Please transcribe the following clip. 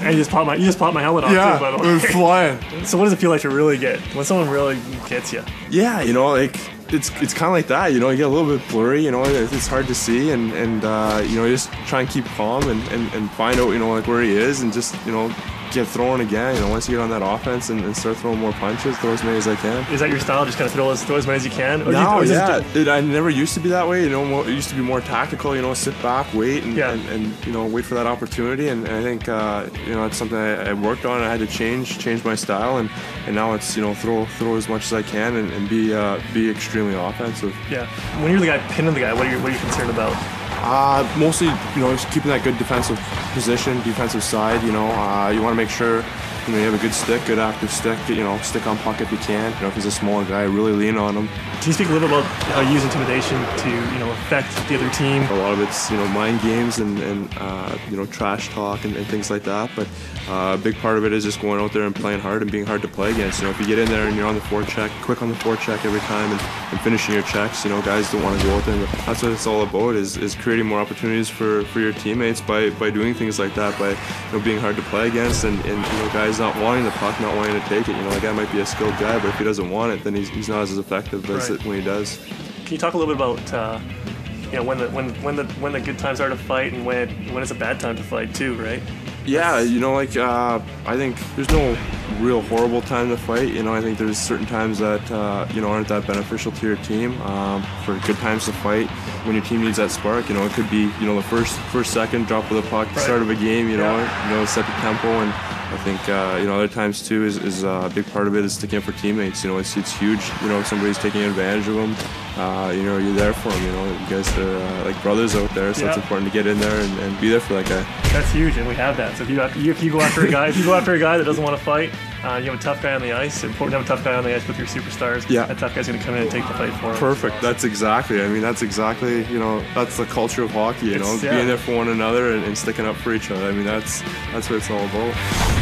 And you just popped my helmet off too, by the way. It was flying. So what does it feel like to really get, when someone really gets you? Yeah, you know, like it's kind of like that. You know, you get a little bit blurry. You know, it's hard to see, and you know, you just try and keep calm and find out, you know, like where he is, and just, you know, get throwing again. You know, once you get on that offense and start throwing more punches, throw as many as I can. Is that your style? Just kind of throw as many as you can? Or I never used to be that way. You know, it used to be more tactical. You know, sit back, wait, and you know, wait for that opportunity. And I think you know, it's something I worked on. I had to change my style, and now it's, you know, throw as much as I can and be extremely offensive. Yeah. When you're the guy pinning the guy, what are you concerned about? Mostly, you know, just keeping that good defensive position, defensive side. You know, you want to make sure, you know, you have a good stick, good active stick. You know, stick on puck if you can. You know, if he's a smaller guy, really lean on him. Can you speak a little bit about use intimidation to, you know, affect the other team? A lot of it's, you know, mind games and you know, trash talk and things like that. But a big part of it is just going out there and playing hard and being hard to play against. You know, if you get in there and you're on the forecheck, quick on the forecheck every time and finishing your checks, you know, guys don't want to go out there. But that's what it's all about, is creating more opportunities for your teammates by doing things like that, by, you know, being hard to play against, and you know, guys not wanting the puck, not wanting to take it. You know, a guy might be a skilled guy, but if he doesn't want it, then he's not as effective as when he does. Can you talk a little bit about you know, when the good times are to fight and when it's a bad time to fight too, right? Yeah, you know, like I think there's no real horrible time to fight. You know, I think there's certain times that you know, aren't that beneficial to your team. For good times to fight, when your team needs that spark, you know, it could be, you know, the first second drop of the puck, the start of a game. You know, set the tempo. And I think you know, other times too is a big part of it is sticking up for teammates. You know, it's huge. You know, if somebody's taking advantage of them, you know, you're there for them. You know, you guys are like brothers out there, so it's important to get in there and be there for that guy. That's huge, and we have that. So if you go after a guy, that doesn't want to fight, you have a tough guy on the ice. It's important to have a tough guy on the ice with your superstars. Yeah, that tough guy's going to come in and take the fight for him. Perfect. That's exactly. I mean, that's exactly. You know, that's the culture of hockey. You know, being there for one another and sticking up for each other. I mean, that's what it's all about.